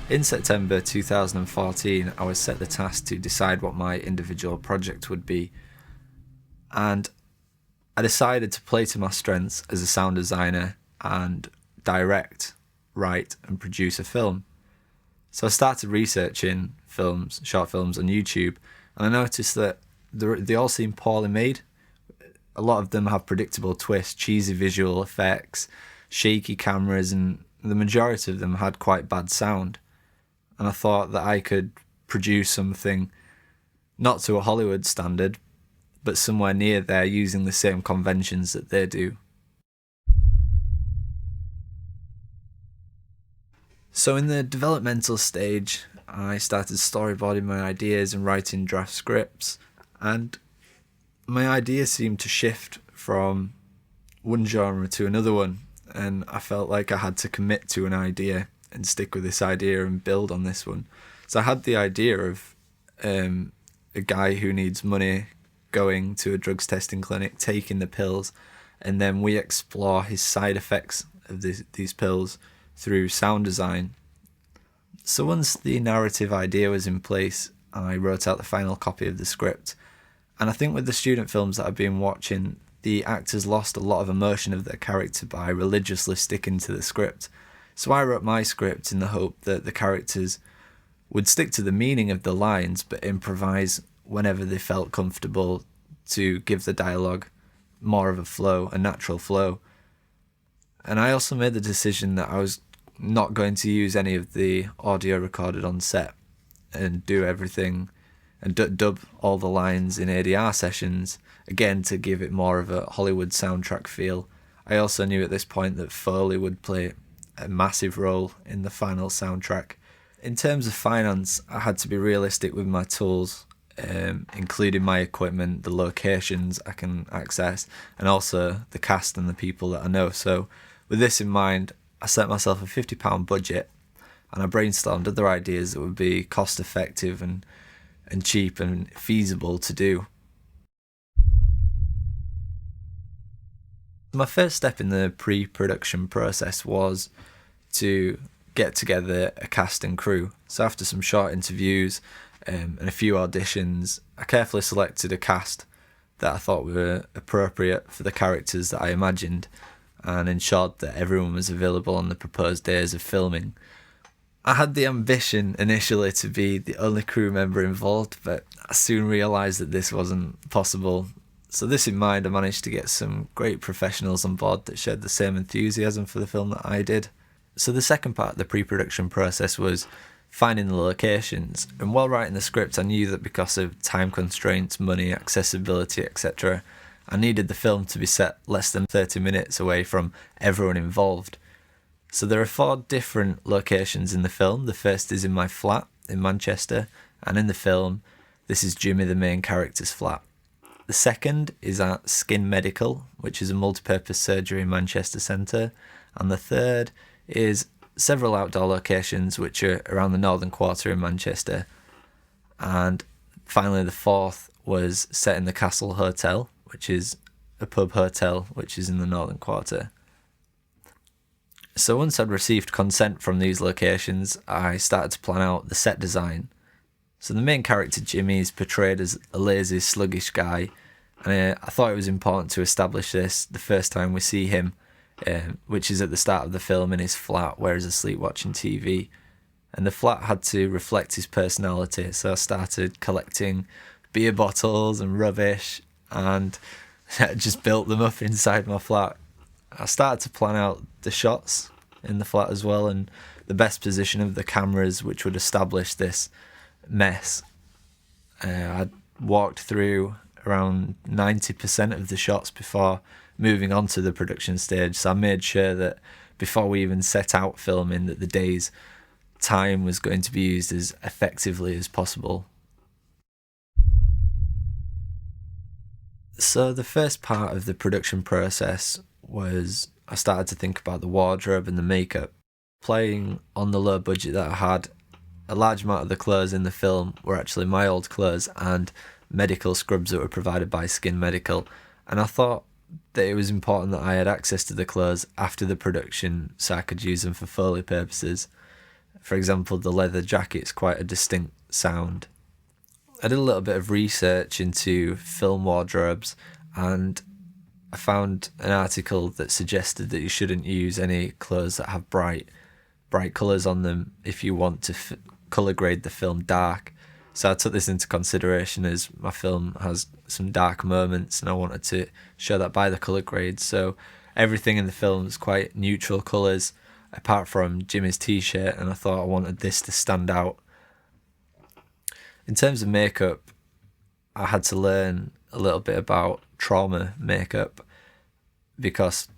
In September 2014, I was set the task to decide what my individual project would be, and I decided to play to my strengths as a sound designer and direct, write and produce a film. So I started researching films, short films on YouTube, and I noticed that they all seem poorly made. A lot of them have predictable twists, cheesy visual effects, shaky cameras, and the majority of them had quite bad sound. And I thought that I could produce something not to a Hollywood standard, but somewhere near there using the same conventions that they do. So in the developmental stage, I started storyboarding my ideas and writing draft scripts, and my ideas seemed to shift from one genre to another one, and I felt like I had to commit to an idea and stick with this idea and build on this one. So I had the idea of a guy who needs money going to a drugs testing clinic, taking the pills, and then we explore his side effects of these pills through sound design. So once the narrative idea was in place, I wrote out the final copy of the script. And I think with the student films that I've been watching, the actors lost a lot of emotion of their character by religiously sticking to the script. So I wrote my script in the hope that the characters would stick to the meaning of the lines but improvise whenever they felt comfortable to give the dialogue more of a flow, a natural flow. And I also made the decision that I was not going to use any of the audio recorded on set and do everything and dub all the lines in ADR sessions, again to give it more of a Hollywood soundtrack feel. I also knew at this point that Foley would play a massive role in the final soundtrack. In terms of finance, I had to be realistic with my tools, including my equipment, the locations I can access, and also the cast and the people that I know. So with this in mind, I set myself a £50 budget, and I brainstormed other ideas that would be cost effective and cheap and feasible to do. My first step in the pre-production process was to get together a cast and crew. So after some short interviews and a few auditions, I carefully selected a cast that I thought were appropriate for the characters that I imagined, and ensured that everyone was available on the proposed days of filming. I had the ambition initially to be the only crew member involved, but I soon realised that this wasn't possible. So this in mind, I managed to get some great professionals on board that shared the same enthusiasm for the film that I did. So the second part of the pre-production process was finding the locations. And while writing the script, I knew that because of time constraints, money, accessibility, etc., I needed the film to be set less than 30 minutes away from everyone involved. So there are 4 different locations in the film. The first is in my flat in Manchester, and in the film, this is Jimmy, the main character's flat. The second is at Skin Medical, which is a multi-purpose surgery in Manchester Centre, and the third is several outdoor locations which are around the Northern Quarter in Manchester. And finally, the fourth was set in the Castle Hotel, which is a pub hotel which is in the Northern Quarter. So once I'd received consent from these locations, I started to plan out the set design. So the main character, Jimmy, is portrayed as a lazy, sluggish guy, and I thought it was important to establish this the first time we see him, which is at the start of the film in his flat where he's asleep watching TV. And the flat had to reflect his personality, so I started collecting beer bottles and rubbish and just built them up inside my flat. I started to plan out the shots in the flat as well, and the best position of the cameras which would establish this mess. I walked through around 90% of the shots before moving on to the production stage, so I made sure that before we even set out filming that the day's time was going to be used as effectively as possible. So the first part of the production process was I started to think about the wardrobe and the makeup. Playing on the low budget that I had, a large amount of the clothes in the film were actually my old clothes and medical scrubs that were provided by Skin Medical, and I thought that it was important that I had access to the clothes after the production so I could use them for Foley purposes. For example, the leather jacket's quite a distinct sound. I did a little bit of research into film wardrobes, and I found an article that suggested that you shouldn't use any clothes that have bright colours on them if you want to colour grade the film dark. So I took this into consideration, as my film has some dark moments and I wanted to show that by the colour grade. So everything in the film is quite neutral colours, apart from Jimmy's t-shirt, and I thought I wanted this to stand out. In terms of makeup, I had to learn a little bit about trauma makeup, because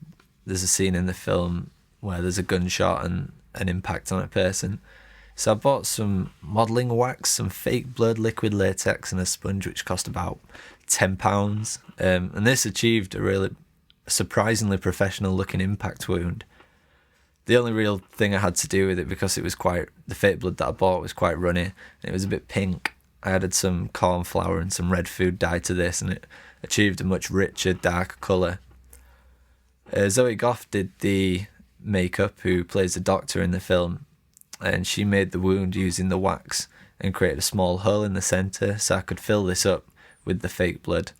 there's a scene in the film where there's a gunshot and an impact on a person. So I bought some modelling wax, some fake blood, liquid latex and a sponge, which cost about £10. And this achieved a really surprisingly professional looking impact wound. The only real thing I had to do with it, because it was the fake blood that I bought was quite runny, and it was a bit pink, I added some corn flour and some red food dye to this, and it achieved a much richer, darker colour. Zoe Goff did the makeup, who plays the doctor in the film, and she made the wound using the wax and created a small hole in the centre so I could fill this up with the fake blood.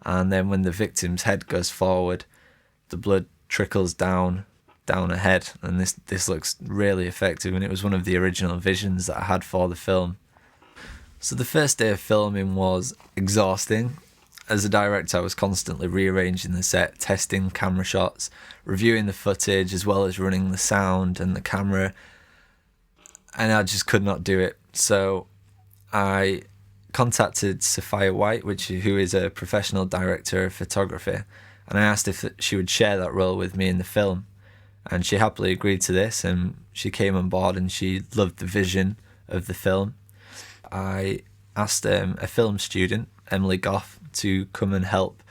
And then when the victim's head goes forward, the blood trickles down her head, and this looks really effective, and it was one of the original visions that I had for the film. So the first day of filming was exhausting. As a director, I was constantly rearranging the set, testing camera shots, reviewing the footage, as well as running the sound and the camera, and I just could not do it. So I contacted Sophia White, who is a professional director of photography, and I asked if she would share that role with me in the film, and she happily agreed to this, and she came on board and she loved the vision of the film. I asked a film student, Emily Goff, to come and help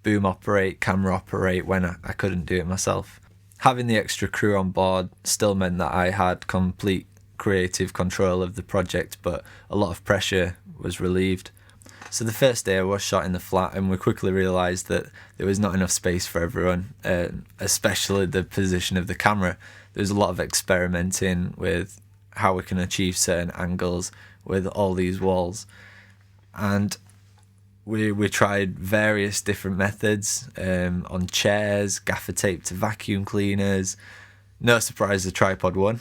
boom operate, camera operate when I couldn't do it myself. Having the extra crew on board still meant that I had complete creative control of the project, but a lot of pressure was relieved. So the first day I was shot in the flat, and we quickly realised that there was not enough space for everyone, especially the position of the camera. There was a lot of experimenting with how we can achieve certain angles with all these walls, and we tried various different methods on chairs, gaffer tape to vacuum cleaners. No surprise the tripod won.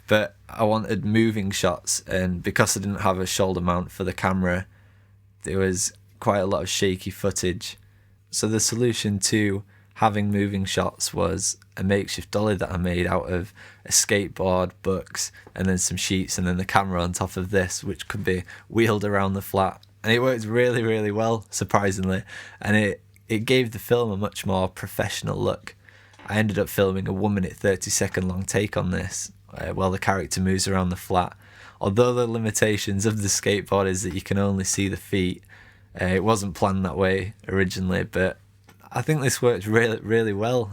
But I wanted moving shots, and because I didn't have a shoulder mount for the camera, there was quite a lot of shaky footage. So the solution to having moving shots was a makeshift dolly that I made out of a skateboard, books, and then some sheets, and then the camera on top of this, which could be wheeled around the flat. And it worked really, really well, surprisingly, and it gave the film a much more professional look. I ended up filming a 1-minute 30-second long take on this while the character moves around the flat. Although the limitations of the skateboard is that you can only see the feet, it wasn't planned that way originally, but I think this worked really, really well,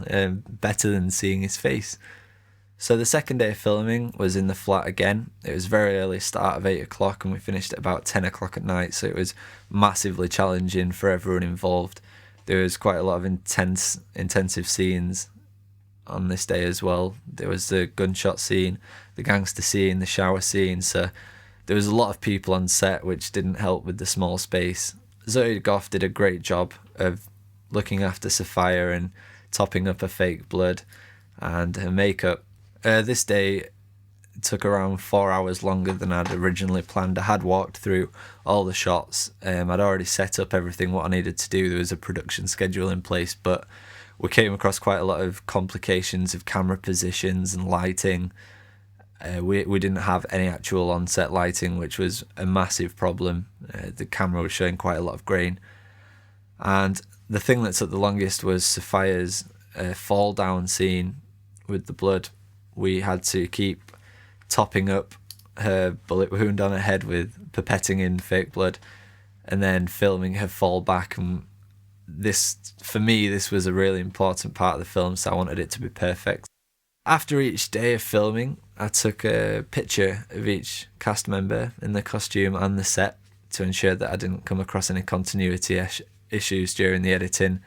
better than seeing his face. So the second day of filming was in the flat again. It was very early start of 8 o'clock, and we finished at about 10 o'clock at night, so it was massively challenging for everyone involved. There was quite a lot of intensive scenes on this day as well. There was the gunshot scene, the gangster scene, the shower scene, so there was a lot of people on set, which didn't help with the small space. Zoe Goff did a great job of looking after Sophia and topping up her fake blood and her makeup. This day took around 4 hours longer than I'd originally planned. I had walked through all the shots. I'd already set up everything what I needed to do. There was a production schedule in place, but we came across quite a lot of complications of camera positions and lighting. We didn't have any actual on-set lighting, which was a massive problem. The camera was showing quite a lot of grain. And the thing that took the longest was Sophia's fall down scene with the blood. We had to keep topping up her bullet wound on her head with pipetting in fake blood and then filming her fall back. And this, for me, this was a really important part of the film, so I wanted it to be perfect. After each day of filming, I took a picture of each cast member in the costume and the set to ensure that I didn't come across any continuity issues during the editing.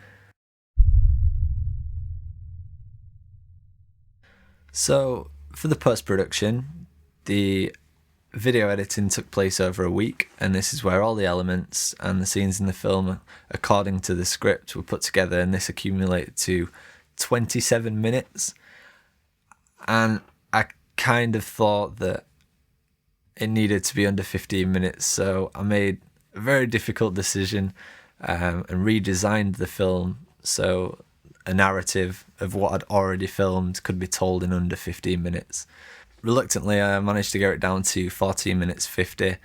So For the post-production, the video editing took place over a week, and this is where all the elements and the scenes in the film, according to the script, were put together, and this accumulated to 27 minutes. And I kind of thought that it needed to be under 15 minutes, so I made a very difficult decision and redesigned the film so a narrative of what I'd already filmed could be told in under 15 minutes. Reluctantly, I managed to get it down to 14 minutes 50.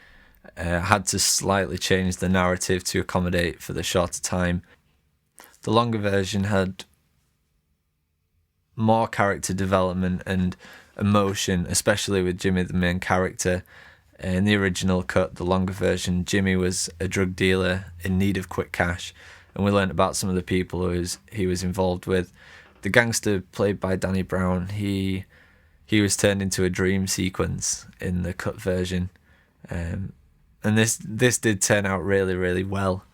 I had to slightly change the narrative to accommodate for the shorter time. The longer version had more character development and emotion, especially with Jimmy, the main character. In the original cut, the longer version, Jimmy was a drug dealer in need of quick cash, and we learned about some of the people he was involved with. The gangster played by Danny Brown, he was turned into a dream sequence in the cut version, and this did turn out really, really well,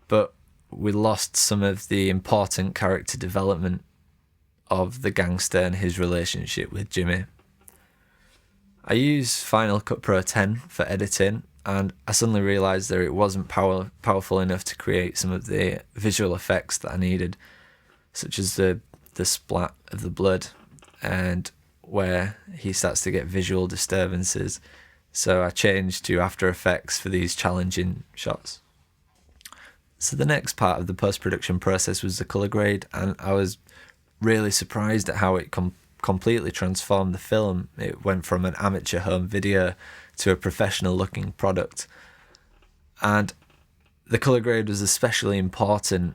but we lost some of the important character development of the gangster and his relationship with Jimmy. I used Final Cut Pro 10 for editing, and I suddenly realised that it wasn't powerful enough to create some of the visual effects that I needed, such as the splat of the blood and where he starts to get visual disturbances. So I changed to After Effects for these challenging shots. So the next part of the post-production process was the colour grade, and I was really surprised at how it completely transformed the film. It went from an amateur home video to a professional looking product, and the colour grade was especially important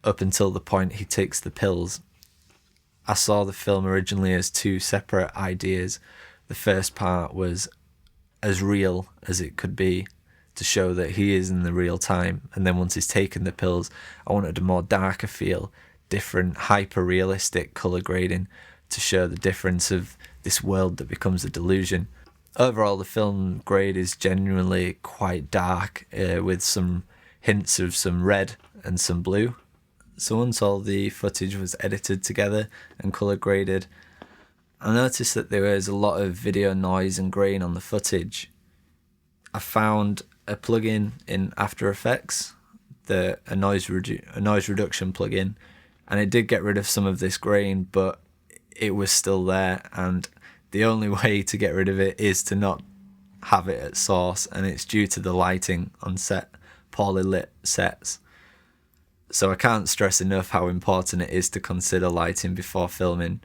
up until the point he takes the pills. I saw the film originally as two separate ideas. The first part was as real as it could be to show that he is in the real time, and then once he's taken the pills, I wanted a more darker feel, different hyper-realistic colour grading to show the difference of this world that becomes a delusion. Overall, the film grade is genuinely quite dark, with some hints of some red and some blue. So once all the footage was edited together and colour graded, I noticed that there was a lot of video noise and grain on the footage. I found a plugin in After Effects, a noise reduction plugin, and it did get rid of some of this grain, but it was still there, and the only way to get rid of it is to not have it at source, and it's due to the lighting on set, poorly lit sets. So I can't stress enough how important it is to consider lighting before filming.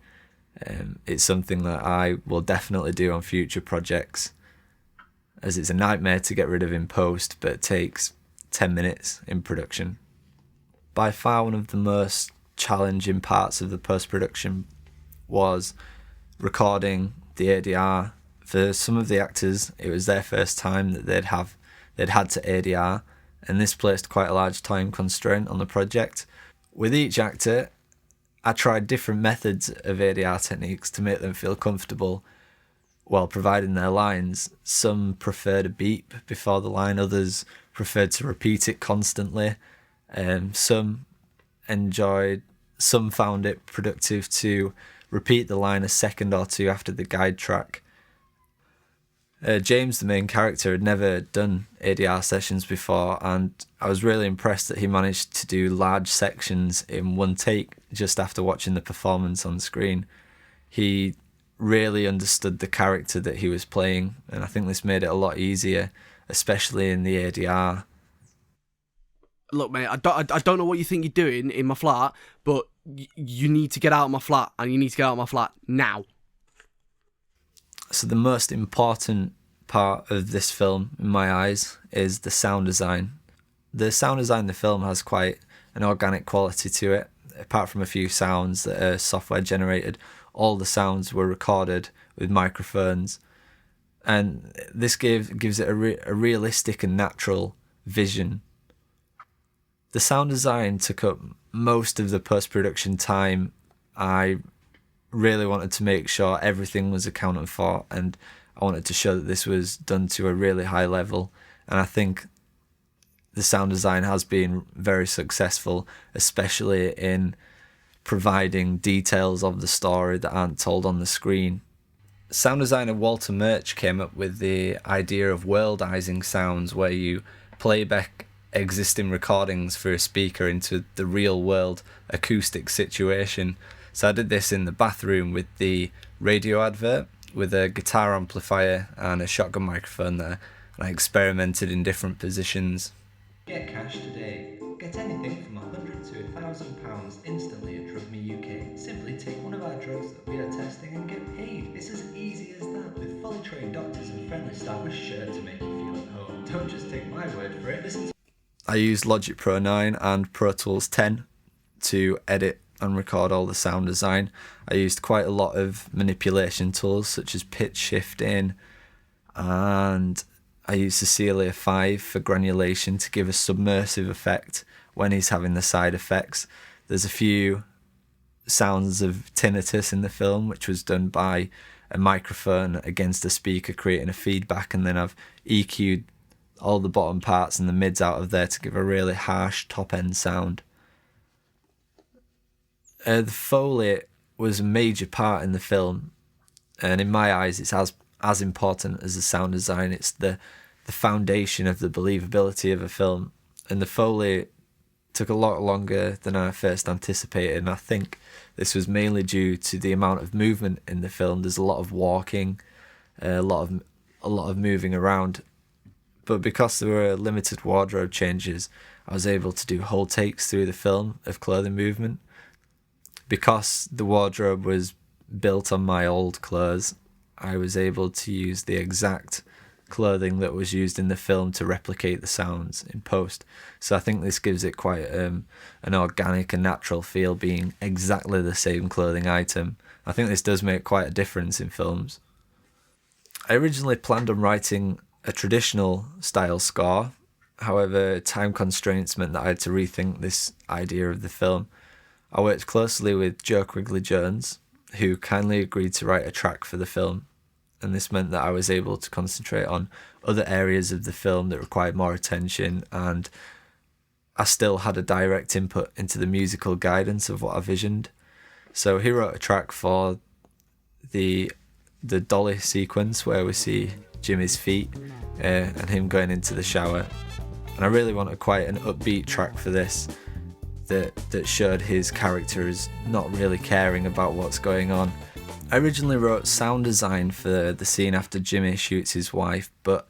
It's something that I will definitely do on future projects, as it's a nightmare to get rid of in post, but it takes 10 minutes in production. By far one of the most challenging parts of the post-production was recording the ADR. For some of the actors, it was their first time that they'd had to ADR, and this placed quite a large time constraint on the project. With each actor, I tried different methods of ADR techniques to make them feel comfortable while providing their lines. Some preferred a beep before the line, others preferred to repeat it constantly, some found it productive to repeat the line a second or two after the guide track. James, the main character, had never done ADR sessions before, and I was really impressed that he managed to do large sections in one take just after watching the performance on screen. He really understood the character that he was playing, and I think this made it a lot easier, especially in the ADR. Look, mate, I don't know what you think you're doing in my flat, but you need to get out of my flat, and you need to get out of my flat now. So the most important part of this film, in my eyes, is the sound design. The sound design in the film has quite an organic quality to it. Apart from a few sounds that are software generated, all the sounds were recorded with microphones, and this gives it a realistic and natural vision. The sound design took up most of the post-production time. I really wanted to make sure everything was accounted for, and I wanted to show that this was done to a really high level, and I think the sound design has been very successful, especially in providing details of the story that aren't told on the screen. Sound designer Walter Murch came up with the idea of worldizing sounds, where you play back existing recordings through a speaker into the real world acoustic situation. So I did this in the bathroom with the radio advert, with a guitar amplifier and a shotgun microphone there, and I experimented in different positions. Get cash today. Get anything from £100 to £1,000 instantly at Drug Me UK. Simply take one of our drugs that we are testing and get paid. It's as easy as that, with fully trained doctors and friendly staff with sure to make you feel at home. Don't just take my word for it, listen to... I used Logic Pro 9 and Pro Tools 10 to edit and record all the sound design. I used quite a lot of manipulation tools such as pitch shifting, and I used the Celia 5 for granulation to give a submersive effect when he's having the side effects. There's a few sounds of tinnitus in the film, which was done by a microphone against a speaker creating a feedback, and then I've EQ'd all the bottom parts and the mids out of there to give a really harsh top end sound. The Foley was a major part in the film, and in my eyes it's as important as the sound design. It's the foundation of the believability of a film, and the Foley took a lot longer than I first anticipated, and I think this was mainly due to the amount of movement in the film. There's a lot of walking, a lot of moving around, but because there were limited wardrobe changes, I was able to do whole takes through the film of clothing movement. Because the wardrobe was built on my old clothes, I was able to use the exact clothing that was used in the film to replicate the sounds in post. So I think this gives it quite an organic and natural feel, being exactly the same clothing item. I think this does make quite a difference in films. I originally planned on writing a traditional style score. However, time constraints meant that I had to rethink this idea of the film. I worked closely with Joe Quigley-Jones, who kindly agreed to write a track for the film, and this meant that I was able to concentrate on other areas of the film that required more attention, and I still had a direct input into the musical guidance of what I visioned. So he wrote a track for the dolly sequence where we see Jimmy's feet and him going into the shower, and I really wanted quite an upbeat track for this that showed his character as not really caring about what's going on. I originally wrote sound design for the scene after Jimmy shoots his wife, but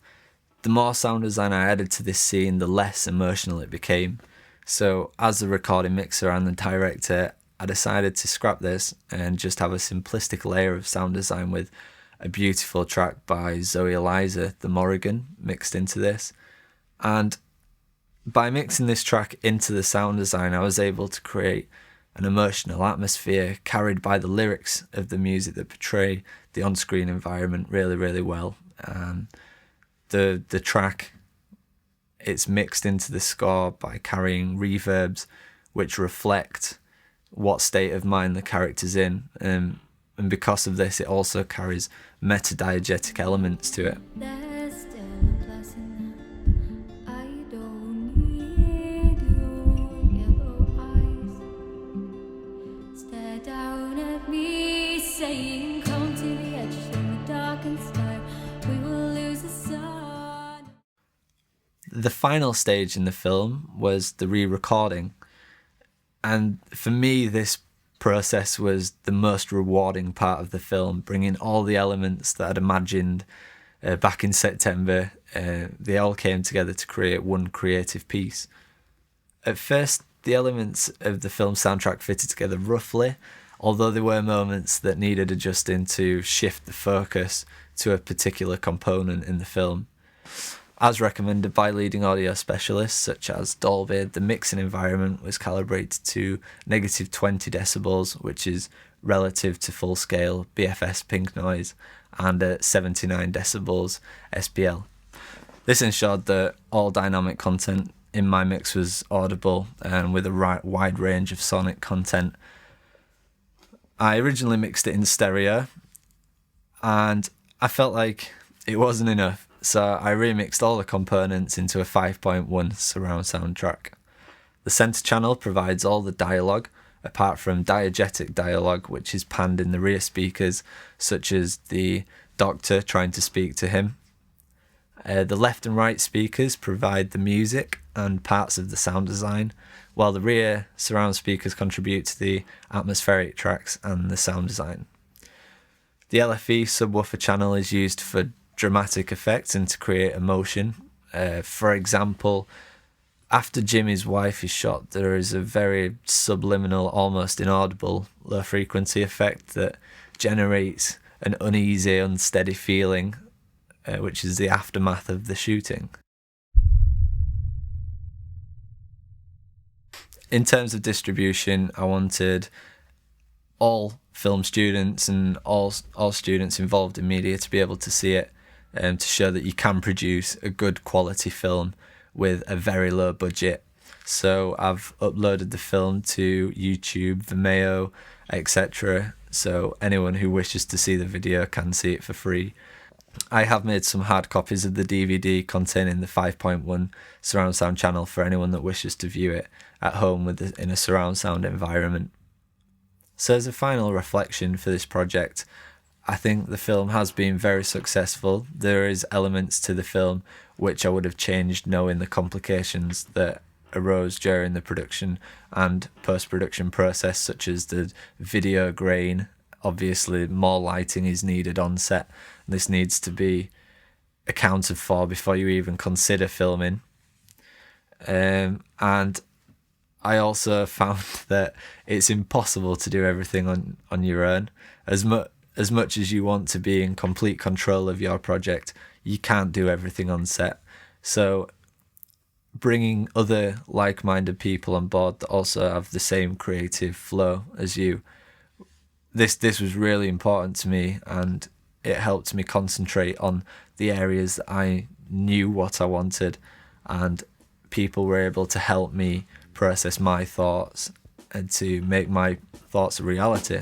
the more sound design I added to this scene, the less emotional it became. So as the recording mixer and the director, I decided to scrap this and just have a simplistic layer of sound design with a beautiful track by Zoe Eliza, the Morrigan, mixed into this. And by mixing this track into the sound design, I was able to create an emotional atmosphere carried by the lyrics of the music that portray the on-screen environment really, really well. The track, it's mixed into the score by carrying reverbs which reflect what state of mind the character's in, and because of this it also carries meta-diegetic elements to it. The final stage in the film was the re-recording, and for me this process was the most rewarding part of the film, bringing all the elements that I'd imagined back in September. They all came together to create one creative piece. At first, the elements of the film soundtrack fitted together roughly, although there were moments that needed adjusting to shift the focus to a particular component in the film. As recommended by leading audio specialists such as Dolby, the mixing environment was calibrated to negative 20 decibels, which is relative to full-scale BFS pink noise, and at 79 decibels SPL. This ensured that all dynamic content in my mix was audible and with a wide range of sonic content. I originally mixed it in stereo, and I felt like it wasn't enough. So I remixed all the components into a 5.1 surround sound track. The center channel provides all the dialogue, apart from diegetic dialogue, which is panned in the rear speakers, such as the doctor trying to speak to him. The left and right speakers provide the music and parts of the sound design, while the rear surround speakers contribute to the atmospheric tracks and the sound design. The LFE subwoofer channel is used for dramatic effects and to create emotion. For example, after Jimmy's wife is shot, there is a very subliminal, almost inaudible low frequency effect that generates an uneasy, unsteady feeling, which is the aftermath of the shooting. In terms of distribution, I wanted all film students and all students involved in media to be able to see it, to show that you can produce a good quality film with a very low budget. So I've uploaded the film to YouTube, Vimeo, etc. So anyone who wishes to see the video can see it for free. I have made some hard copies of the DVD containing the 5.1 surround sound channel for anyone that wishes to view it at home in a surround sound environment. So as a final reflection for this project, I think the film has been very successful. There is elements to the film which I would have changed knowing the complications that arose during the production and post-production process, such as the video grain. Obviously, more lighting is needed on set. This needs to be accounted for before you even consider filming. And I also found that it's impossible to do everything on your own. As much as you want to be in complete control of your project, you can't do everything on set. So bringing other like-minded people on board that also have the same creative flow as you, this was really important to me, and it helped me concentrate on the areas that I knew what I wanted, and people were able to help me process my thoughts and to make my thoughts a reality.